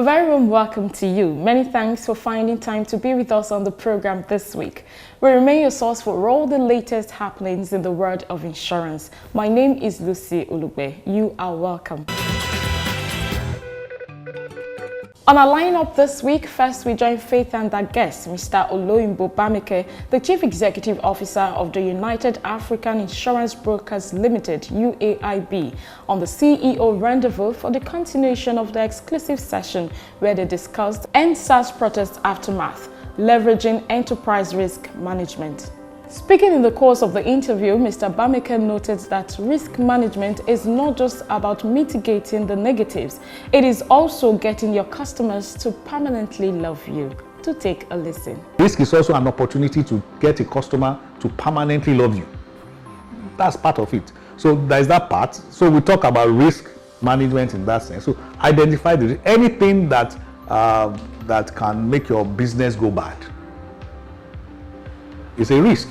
A very warm welcome to you. Many thanks for finding time to be with us on the program this week. We remain your source for all the latest happenings in the world of insurance. My name is Lucy Ulugbe. You are welcome. On our lineup this week, first we join Faith and our guest, Mr. Yombo Bammeke, the Chief Executive Officer of the United African Insurance Brokers Limited, Uaib, on the CEO rendezvous for the continuation of the exclusive session where they discussed end SARS protest aftermath, leveraging enterprise risk management. Speaking in the course of the interview, Mr. Bammeke noted that risk management is not just about mitigating the negatives, it is also getting your customers to permanently love you. To take a listen. Risk is also an opportunity to get a customer to permanently love you. That's part of it. So there's that part. So we talk about risk management in that sense. So identify anything that can make your business go bad. It's a risk.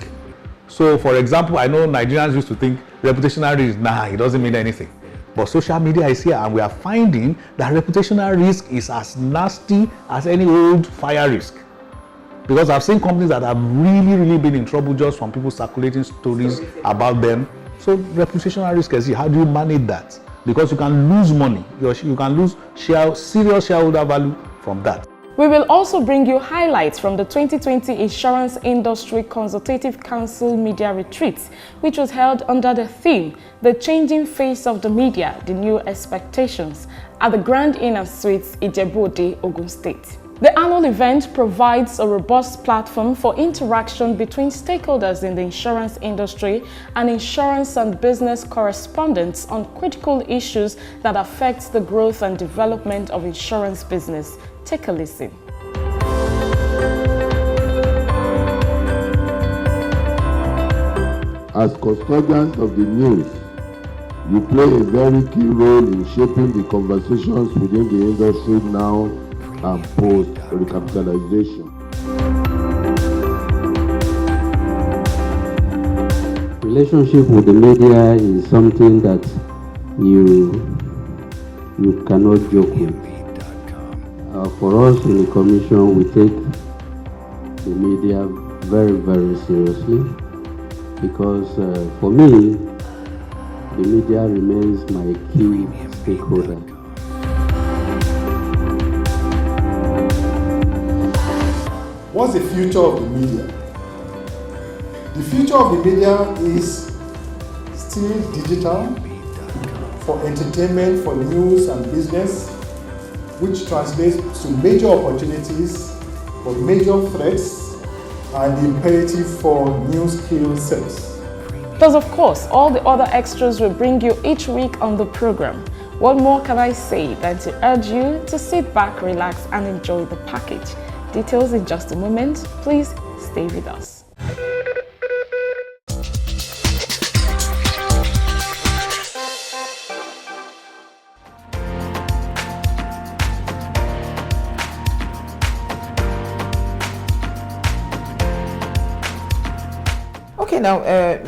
So, for example, I know Nigerians used to think reputational risk, it doesn't mean anything. But social media is here and we are finding that reputational risk is as nasty as any old fire risk. Because I've seen companies that have really been in trouble just from people circulating stories about them. So, reputational risk is here. How do you manage that? Because you can lose money. You can lose serious shareholder value from that. We will also bring you highlights from the 2020 Insurance Industry Consultative Council Media Retreat, which was held under the theme, The Changing Face of the Media, The New Expectations, at the Grand Inn and Suites, Ijebu, Ogun State. The annual event provides a robust platform for interaction between stakeholders in the insurance industry and insurance and business correspondents on critical issues that affect the growth and development of insurance business. Take a listen. As custodians of the news, you play a very key role in shaping the conversations within the industry now and post recapitalization. Relationship with the media is something that you cannot joke with. For us in the commission, we take the media very seriously because for me, the media remains my key stakeholder. What's the future of the media? The future of the media is still digital for entertainment, for news and business, which translates to major opportunities, but major threats, and the imperative for new skill sets. Plus, of course, all the other extras will bring you each week on the program. What more can I say than to urge you to sit back, relax, and enjoy the package. Details in just a moment. Please stay with us. Okay, now,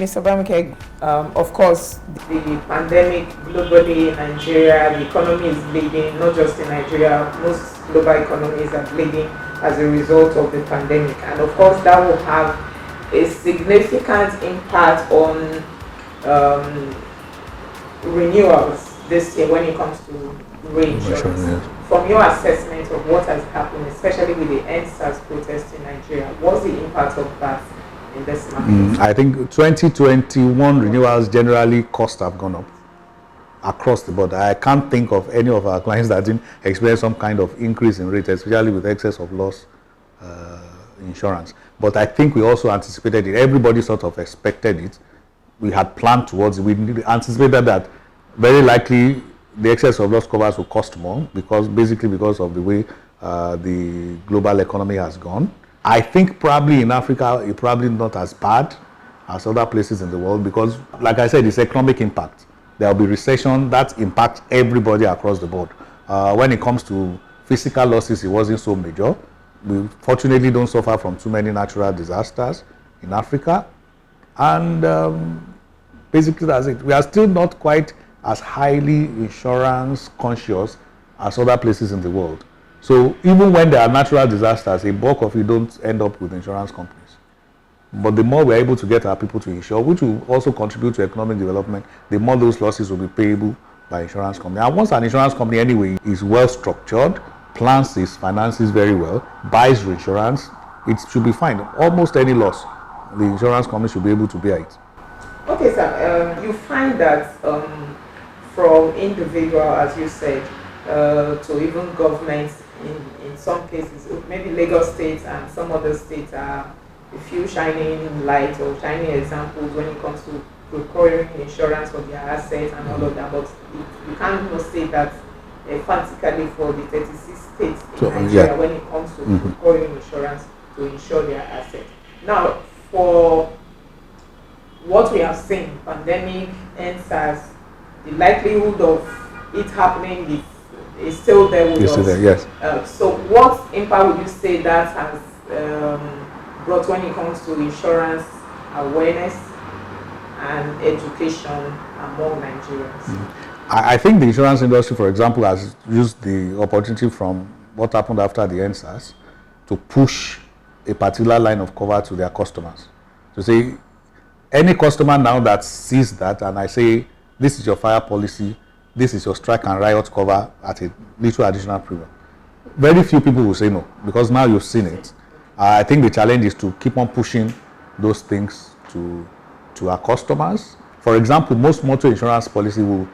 Mr. Bammeke, of course, the pandemic globally in Nigeria, the economy is bleeding, not just in Nigeria, most global economies are bleeding as a result of the pandemic. And of course, that will have a significant impact on renewals this year when it comes to reinsurance. From your assessment of what has happened, especially with the end SARS protest in Nigeria, what's the impact of that in this market? I think 2021 renewals generally costs have gone up across the board. I can't think of any of our clients that didn't experience some kind of increase in rate, especially with excess of loss insurance. But I think we also anticipated it. Everybody sort of expected it. We had planned towards it. We anticipated that very likely the excess of loss covers will cost more because of the way the global economy has gone. I think probably in Africa, it's probably not as bad as other places in the world because, like I said, it's economic impact. There will be recession that impacts everybody across the board. When it comes to physical losses, it wasn't so major. We fortunately don't suffer from too many natural disasters in Africa. And basically that's it. We are still not quite as highly insurance conscious as other places in the world. So even when there are natural disasters, a bulk of it don't end up with insurance companies. But the more we're able to get our people to insure, which will also contribute to economic development, the more those losses will be payable by insurance company. And once an insurance company anyway is well structured, plans its finances very well, buys reinsurance, it should be fine. Almost any loss, the insurance company should be able to bear it. Okay, sir. You find that from individual, as you said, to even governments, in some cases, maybe Lagos State and some other states are a few shining lights or shining examples when it comes to procuring insurance for their assets and all of that. But you can't even say that emphatically for the 36 states in Nigeria when it comes to procuring insurance to insure their assets. Now, for what we have seen, pandemic, SARS, the likelihood of it happening is still there with us. There, yes. So what impact would you say that has brought when it comes to insurance awareness and education among Nigerians? I think the insurance industry, for example, has used the opportunity from what happened after the SARS to push a particular line of cover to their customers. To say, any customer now that sees that, and I say, this is your fire policy, this is your strike and riot cover at a little additional premium, very few people will say no, because now you've seen it. I think the challenge is to keep on pushing those things to our customers. For example, most motor insurance policy will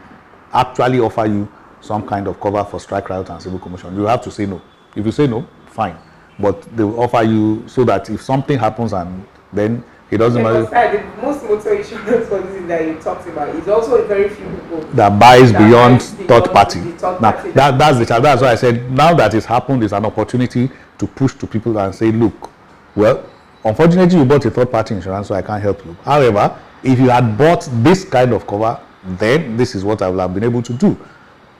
actually offer you some kind of cover for strike, riot, and civil commotion. You have to say no. If you say no, fine. But they will offer you so that if something happens and then it doesn't matter. The most motor insurance policy that you talked about is also very few people that buys beyond third party. Now, that's the challenge. That's why I said now that it's happened, it's an opportunity to push to people and say, look, well, unfortunately you bought a third party insurance, so I can't help you. However, if you had bought this kind of cover, then this is what I will have been able to do.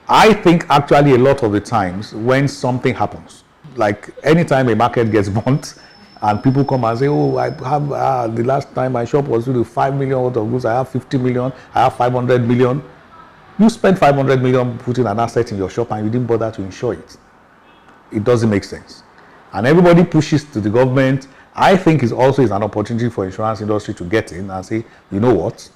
I think actually a lot of the times when something happens, like anytime a market gets burnt and people come and say, oh, I have the last time my shop was doing 5 million worth of goods, I have 50 million, I have 500 million. You spent 500 million putting an asset in your shop and you didn't bother to insure it. It doesn't make sense. And everybody pushes to the government. I think it also is an opportunity for insurance industry to get in and say, you know what,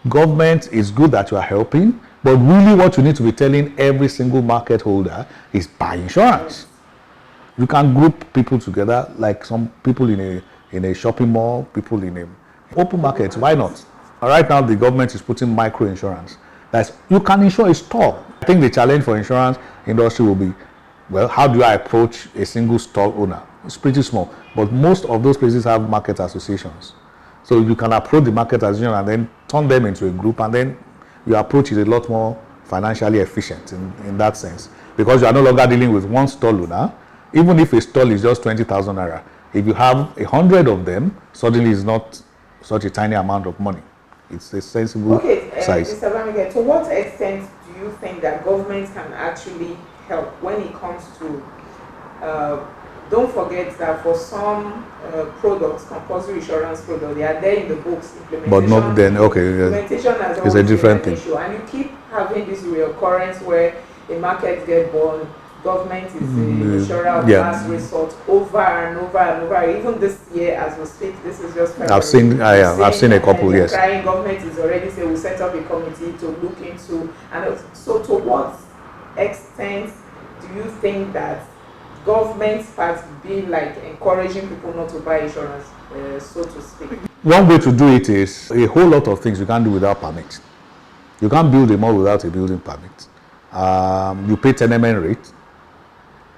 government is good that you are helping, but really what you need to be telling every single market holder is buy insurance. You can group people together, like some people in a shopping mall, people in a open market. Why not? Right now, the government is putting micro insurance. That's you can insure a store. I think the challenge for insurance industry will be, well, how do I approach a single store owner? It's pretty small, but most of those places have market associations. So you can approach the market association and then turn them into a group, and then your approach is a lot more financially efficient in that sense, because you are no longer dealing with one store owner. Even if a stall is just 20,000 naira, if you have 100 of them, suddenly it's not such a tiny amount of money. It's a sensible size. Mr. Bammeke, to what extent do you think that governments can actually help when it comes to, don't forget that for some products, compulsory insurance products, they are there in the books, implementation. But not then, okay. Implementation has it's a different thing. Issue, and you keep having this reoccurrence where a market gets born, government is the insurer of last resort over and over and over. Even this year, as we speak, this is just February. I've seen a couple, yes. Crying government is already saying we'll set up a committee to look into. And so, to what extent do you think that government has been like encouraging people not to buy insurance, so to speak? One way to do it is a whole lot of things you can't do without permit. You can't build a mall without a building permit. You pay tenement rate.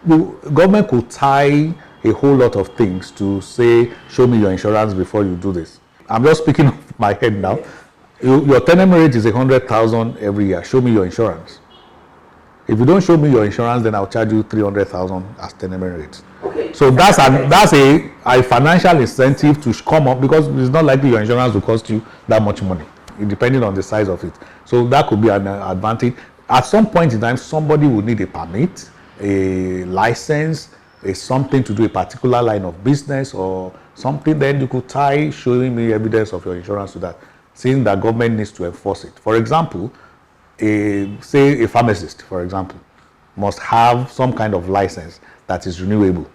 Government could tie a whole lot of things to say, show me your insurance before you do this. I'm just speaking off my head now. Your tenement rate is 100,000 every year. Show me your insurance. If you don't show me your insurance, then I'll charge you 300,000 as tenement rate. Okay. So that's a financial incentive to come up, because it's not likely your insurance will cost you that much money, depending on the size of it. So that could be an advantage. At some point in time, somebody would need a permit, a license, something to do a particular line of business or something. Then you could tie showing me evidence of your insurance to that, seeing that government needs to enforce it. For example, say a pharmacist, for example, must have some kind of license that is renewable.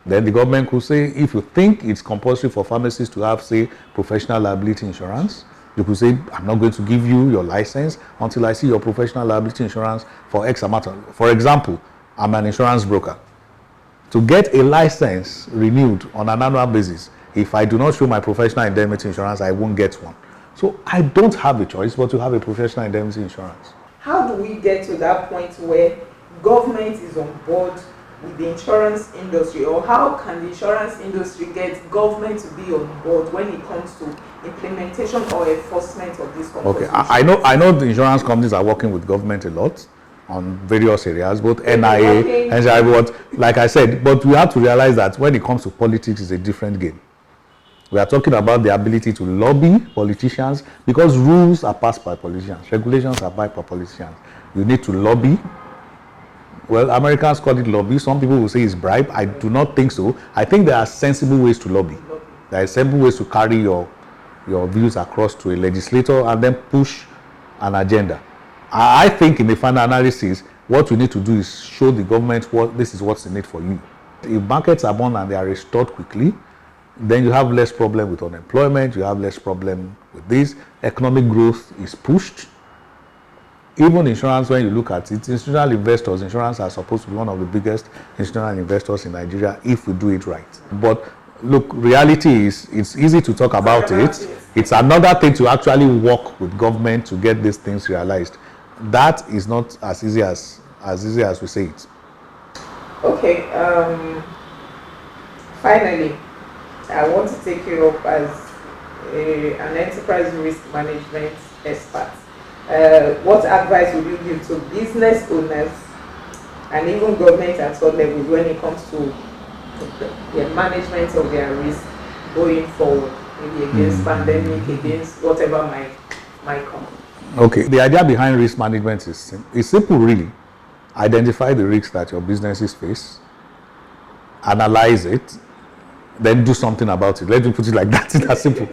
Then the government could say, if you think it's compulsory for pharmacists to have, say, professional liability insurance, you could say, I'm not going to give you your license until I see your professional liability insurance for X amount. For example, I'm an insurance broker. To get a license renewed on an annual basis, if I do not show my professional indemnity insurance, I won't get one. So I don't have a choice but to have a professional indemnity insurance. How do we get to that point where government is on board with the insurance industry, or how can the insurance industry get government to be on board when it comes to implementation or enforcement of this compulsory? Okay, I know the insurance companies are working with government a lot on various areas, both NIA, NCI, but like I said, but we have to realize that when it comes to politics, it's a different game. We are talking about the ability to lobby politicians, because rules are passed by politicians, regulations are passed by politicians. You need to lobby. Well, Americans call it lobby. Some people will say it's bribe. I do not think so. I think there are sensible ways to lobby. There are sensible ways to carry your views across to a legislator and then push an agenda. I think in the final analysis, what we need to do is show the government this is what's in it for you. If markets are born and they are restored quickly, then you have less problem with unemployment, you have less problem with this. Economic growth is pushed. Even insurance, when you look at it, institutional investors, insurance are supposed to be one of the biggest institutional investors in Nigeria if we do it right. But look, reality is, it's easy to talk about it. It's another thing to actually work with government to get these things realized. That is not as easy as we say it. Okay, finally, I want to take you up as an enterprise risk management expert. What advice would you give to business owners and even government at all levels when it comes to the management of their risk going forward, maybe against pandemic, against whatever might come? Okay, the idea behind risk management is simple, really. Identify the risks that your businesses face, analyze it, then do something about it. Let me put it like that. It's that simple.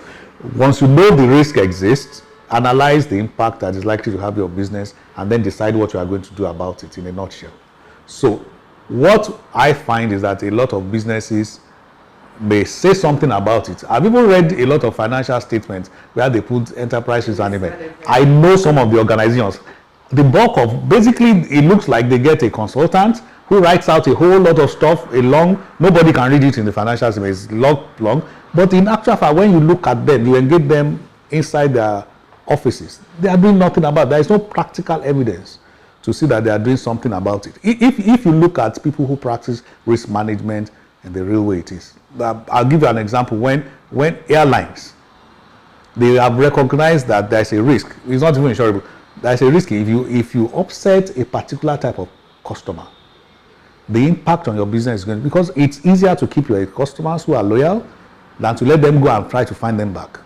Once you know the risk exists, analyze the impact that is likely to have your business, and then decide what you are going to do about it in a nutshell. So what I find is that a lot of businesses may say something about it. I've even read a lot of financial statements where they put enterprise risk management. I know some of the organizations, the bulk of, basically it looks like they get a consultant who writes out a whole lot of stuff, nobody can read it in the financial statement, it's long, but in actual fact, when you look at them, you engage them inside their offices, they are doing nothing about it. There is no practical evidence to see that they are doing something about it. If you look at people who practice risk management in the real way it is, I'll give you an example. When airlines, they have recognized that there's a risk, it's not even insurable, there's a risk if you upset a particular type of customer, the impact on your business is going to, because it's easier to keep your customers who are loyal than to let them go and try to find them back.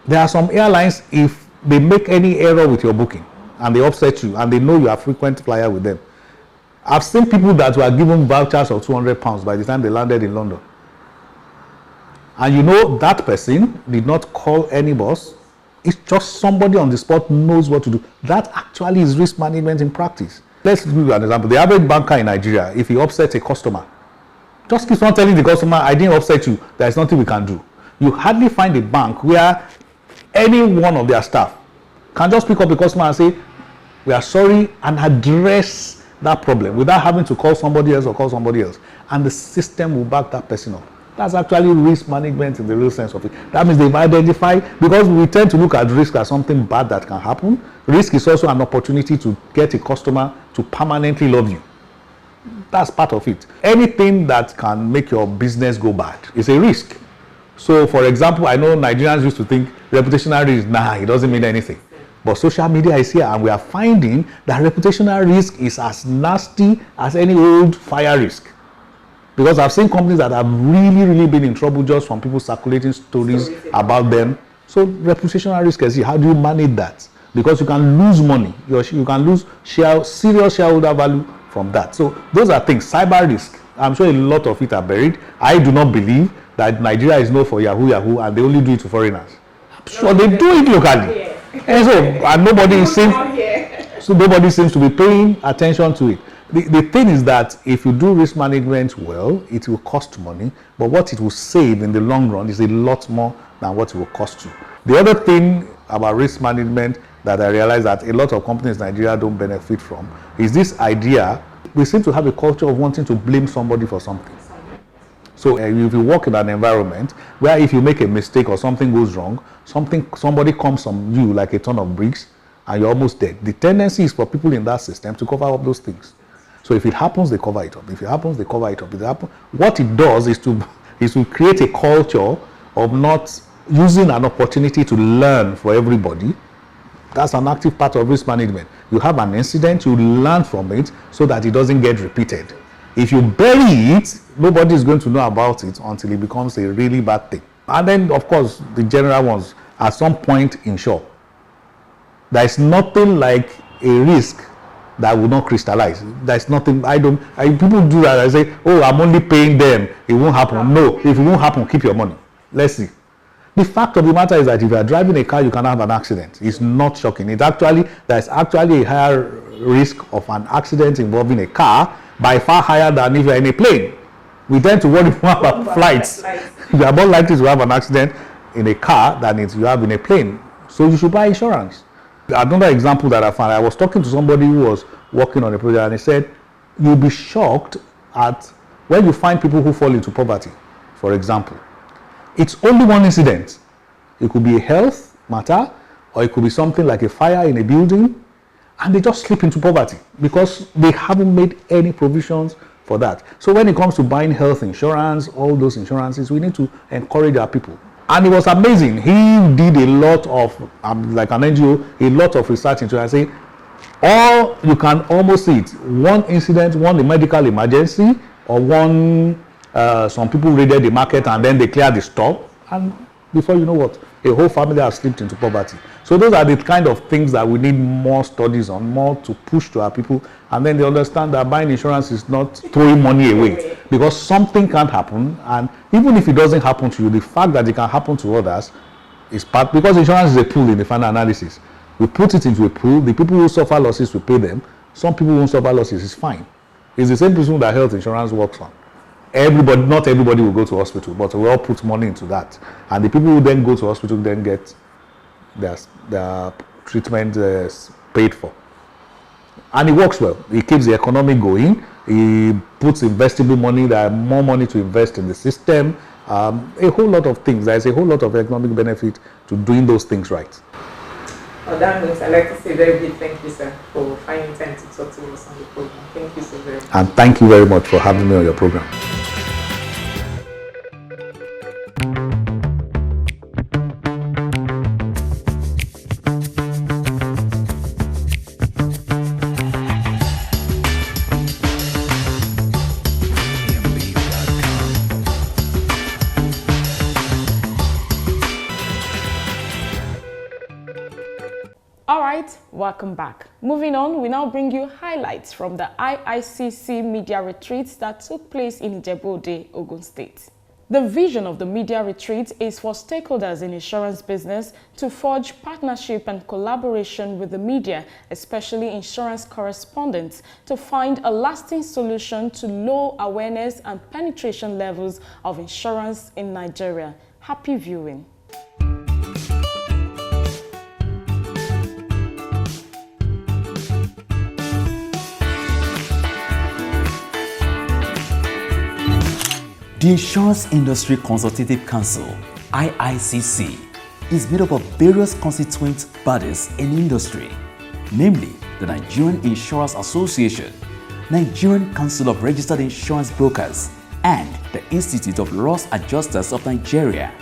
There are some airlines, if they make any error with your booking and they upset you and they know you are a frequent flyer with them, I've seen people that were given vouchers of £200 by the time they landed in London. And you know that person did not call any boss. It's just somebody on the spot knows what to do. That actually is risk management in practice. Let's give you an example. The average banker in Nigeria, if he upsets a customer, just keeps on telling the customer, I didn't upset you, there's nothing we can do. You hardly find a bank where any one of their staff can just pick up a customer and say, we are sorry, and address that problem without having to call somebody else, and the system will back that person up. That's actually risk management in the real sense of it. That means they've identified, because we tend to look at risk as something bad that can happen. Risk is also an opportunity to get a customer to permanently love you. That's part of it. Anything that can make your business go bad is a risk. So, for example, I know Nigerians used to think reputational risk, it doesn't mean anything. But social media is here, and we are finding that reputational risk is as nasty as any old fire risk. Because I've seen companies that have really been in trouble just from people circulating stories about them. So reputational risk is here. How do you manage that? Because you can lose money. You can lose serious shareholder value from that. So those are things. Cyber risk, I'm sure a lot of it are buried. I do not believe that Nigeria is known for Yahoo and they only do it to foreigners. I'm sure they do it locally. And nobody seems to be paying attention to it. The thing is that if you do risk management well, it will cost money, but what it will save in the long run is a lot more than what it will cost you. The other thing about risk management that I realize that a lot of companies in Nigeria don't benefit from is this idea. We seem to have a culture of wanting to blame somebody for something. So if you work in an environment where if you make a mistake or something goes wrong, somebody comes on you like a ton of bricks and you're almost dead. The tendency is for people in that system to cover up those things. So if it happens, they cover it up. If it happens, they cover it up. What it does is to create a culture of not using an opportunity to learn for everybody. That's an active part of risk management. You have an incident, you learn from it so that it doesn't get repeated. If you bury it, nobody is going to know about it until it becomes a really bad thing. And then, of course, the general ones, at some point, insure. There is nothing like a risk that will not crystallize. There's nothing, people do that. I say, oh, I'm only paying them. It won't happen. No, if it won't happen, keep your money. Let's see. The fact of the matter is that if you are driving a car, you can have an accident. It's not shocking. There's actually a higher risk of an accident involving a car, by far higher than if you're in a plane. We tend to worry more about flights. You are more likely to have an accident in a car than you have in a plane. So you should buy insurance. Another example that I found, I was talking to somebody who was working on a project and he said, you'll be shocked at when you find people who fall into poverty, for example. It's only one incident. It could be a health matter, or it could be something like a fire in a building, and they just slip into poverty because they haven't made any provisions for that. So when it comes to buying health insurance, all those insurances, we need to encourage our people. And it was amazing. He did a lot of, like an NGO, a lot of research into it. I say, you can almost see it. One incident, one medical emergency, or one, some people raided the market and then they cleared the store. And before you know what, a whole family has slipped into poverty. So those are the kind of things that we need more studies on, more to push to our people. And then they understand that buying insurance is not throwing money away, because something can't happen. And even if it doesn't happen to you, the fact that it can happen to others is part, because insurance is a pool in the final analysis. We put it into a pool. The people who suffer losses, we pay them. Some people who suffer losses, is fine. It's the same principle that health insurance works on. Not everybody will go to hospital, but we all put money into that. And the people who then go to hospital then get their treatment paid for. And it works well. It keeps the economy going. It puts investable money. There are more money to invest in the system. A whole lot of things. There's a whole lot of economic benefit to doing those things right. On that note, I'd like to say very big thank you, sir, for finding time to talk to us on the program. Thank you so very much. And thank you very much for having me on your program. Welcome back. Moving on, we now bring you highlights from the IICC media retreats that took place in Ijebu, Ogun State. The vision of the media retreat is for stakeholders in insurance business to forge partnership and collaboration with the media, especially insurance correspondents, to find a lasting solution to low awareness and penetration levels of insurance in Nigeria. Happy viewing. The Insurance Industry Consultative Council, IICC, is made up of various constituent bodies in industry, namely the Nigerian Insurance Association, Nigerian Council of Registered Insurance Brokers, and the Institute of Loss Adjusters of Nigeria.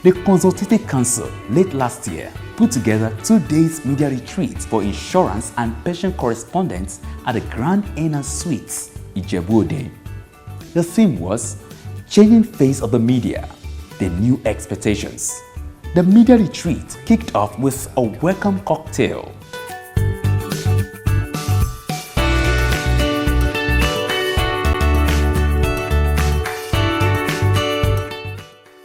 The Consultative Council late last year put together 2 days media retreats for insurance and pension correspondents at the Grand Inn and Suites, Ijebu. The theme was Changing Face of the Media, the New Expectations. The media retreat kicked off with a welcome cocktail.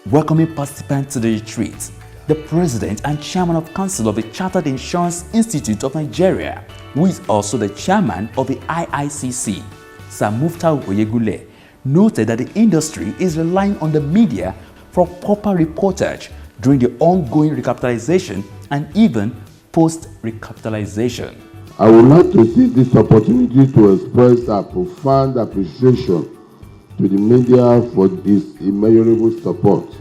Welcoming participants to the retreat, the president and chairman of council of the Chartered Insurance Institute of Nigeria, who is also the chairman of the IICC, Sir Muftau Oyegule, noted that the industry is relying on the media for proper reportage during the ongoing recapitalization and even post-recapitalization. I would like to seize this opportunity to express our profound appreciation to the media for this immeasurable support.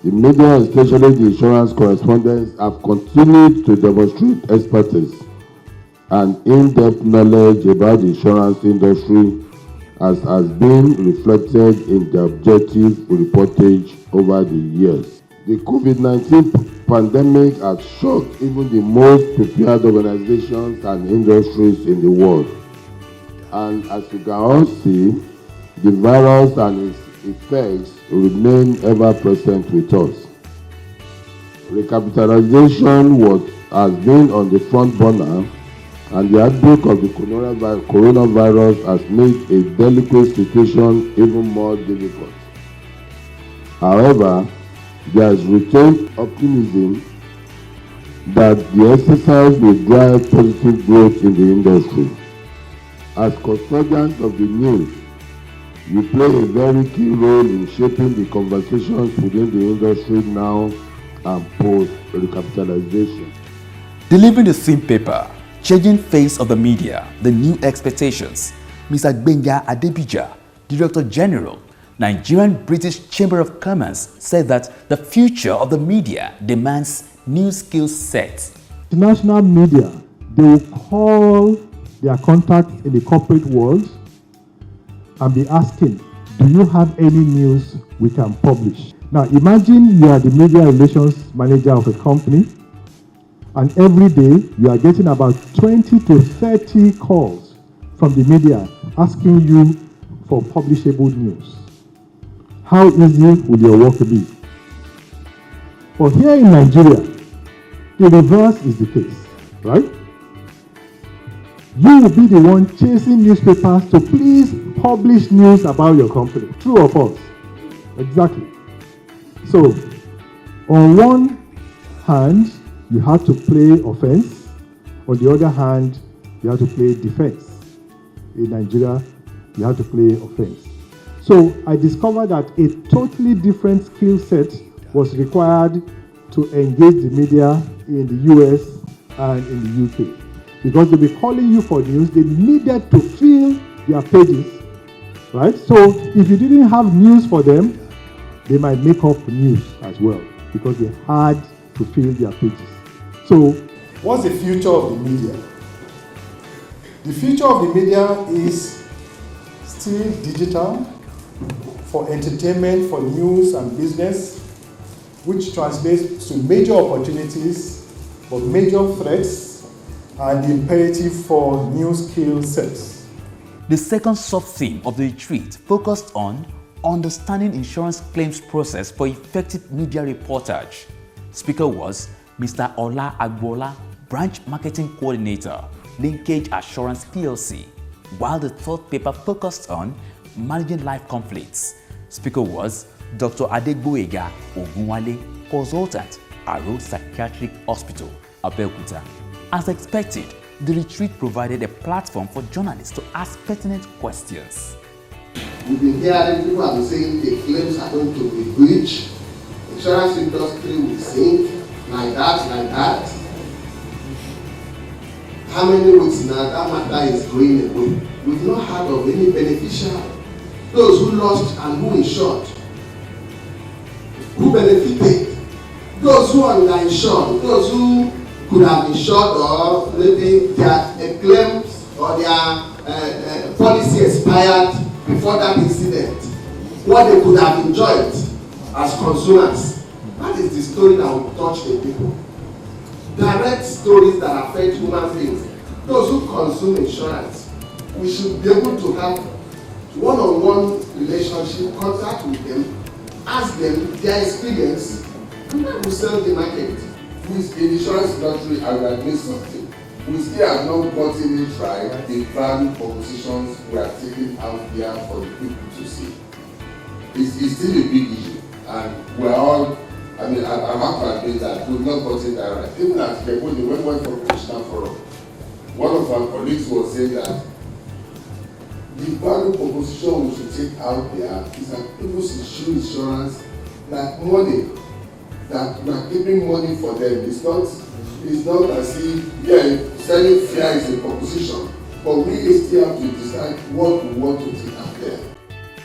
The media, especially the insurance correspondents, have continued to demonstrate expertise and in-depth knowledge about the insurance industry, as has been reflected in the objective reportage over the years. The COVID-19 pandemic has shocked even the most prepared organizations and industries in the world. And as you can all see, the virus and its effects remain ever present with us. Recapitalization has been on the front burner, and the outbreak of the coronavirus has made a delicate situation even more difficult. However, there is retained optimism that the exercise will drive positive growth in the industry. As custodians of the news, you play a very key role in shaping the conversations within the industry now and post-recapitalization. Delivering the theme paper, Changing Face of the Media, The New Expectations, Mr. Gbenga Adebija, Director General, Nigerian British Chamber of Commerce, said that the future of the media demands new skill sets. International media, they will call their contacts in the corporate world and be asking, do you have any news we can publish? Now imagine you are the media relations manager of a company, and every day you are getting about 20 to 30 calls from the media asking you for publishable news. How easy will your work be? But here in Nigeria, the reverse is the case, right? You will be the one chasing newspapers to please publish news about your company. True or false? Exactly. So, on one hand, you have to play offense. On the other hand, you have to play defense. In Nigeria, you have to play offense. So I discovered that a totally different skill set was required to engage the media in the US and in the UK. Because they'll be calling you for news, they needed to fill their pages, right? So if you didn't have news for them, they might make up news as well, because they had to fill their pages. So what's the future of the media? The future of the media is still digital, for entertainment, for news and business, which translates to major opportunities, but major threats, and the imperative for new skill sets. The second sub-theme of the retreat focused on understanding insurance claims process for effective media reportage. Speaker was Mr. Ola Agbola, Branch Marketing Coordinator, Linkage Assurance PLC, while the third paper focused on managing life conflicts. Speaker was Dr. Adegboyega Ogunwale, Consultant, Aro Psychiatric Hospital, Abeokuta. As expected, the retreat provided a platform for journalists to ask pertinent questions. We've been hearing people have been saying the claims are going to be breached, insurance industry will sink, like that. How many weeks now that matter is going away? We've not heard of any beneficiary. Those who lost and who insured, who benefited, those who are underinsured, those who could have insured or maybe their claims or their policy expired before that incident, what they could have enjoyed as consumers. That is the story that will touch the people. Direct stories that affect human beings. Those who consume insurance, we should be able to have one-on-one relationship, contact with them, ask them their experience, and then we sell the market. With the insurance industry, I will admit something. We still have not gotten it right, the value propositions we are taking out there for the people to see. It's still a big issue, and we are all I mean, I'm happy to admit that we've not gotten that right. Even at Yombo, when we went for professional forum, one of our colleagues was saying that the value proposition we should take out there is that people should insurance like money, that we are giving money for them. It's not as if selling fear is a proposition, but we still have to decide what we want to take out there.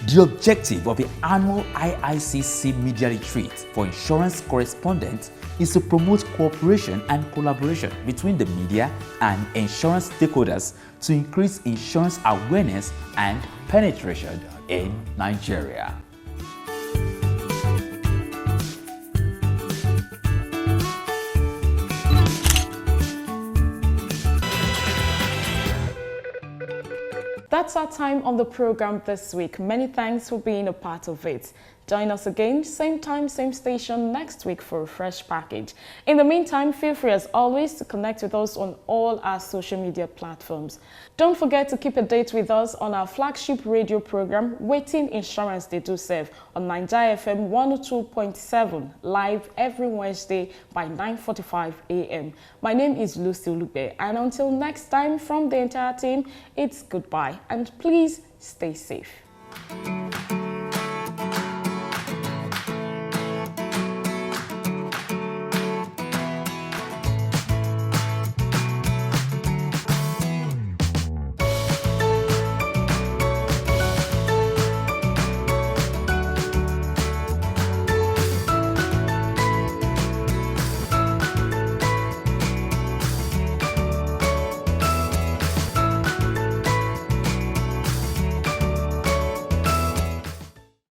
The objective of the annual IICC Media Retreat for insurance correspondents is to promote cooperation and collaboration between the media and insurance stakeholders to increase insurance awareness and penetration in Nigeria. That's our time on the program this week. Many thanks for being a part of it. Join us again, same time, same station next week for a fresh package. In the meantime, feel free as always to connect with us on all our social media platforms. Don't forget to keep a date with us on our flagship radio program, Waiting Insurance They Do Serve, on Nigeria FM 102.7, live every Wednesday by 9:45 a.m. My name is Lucy Olugbe, and until next time from the entire team, it's goodbye and please stay safe.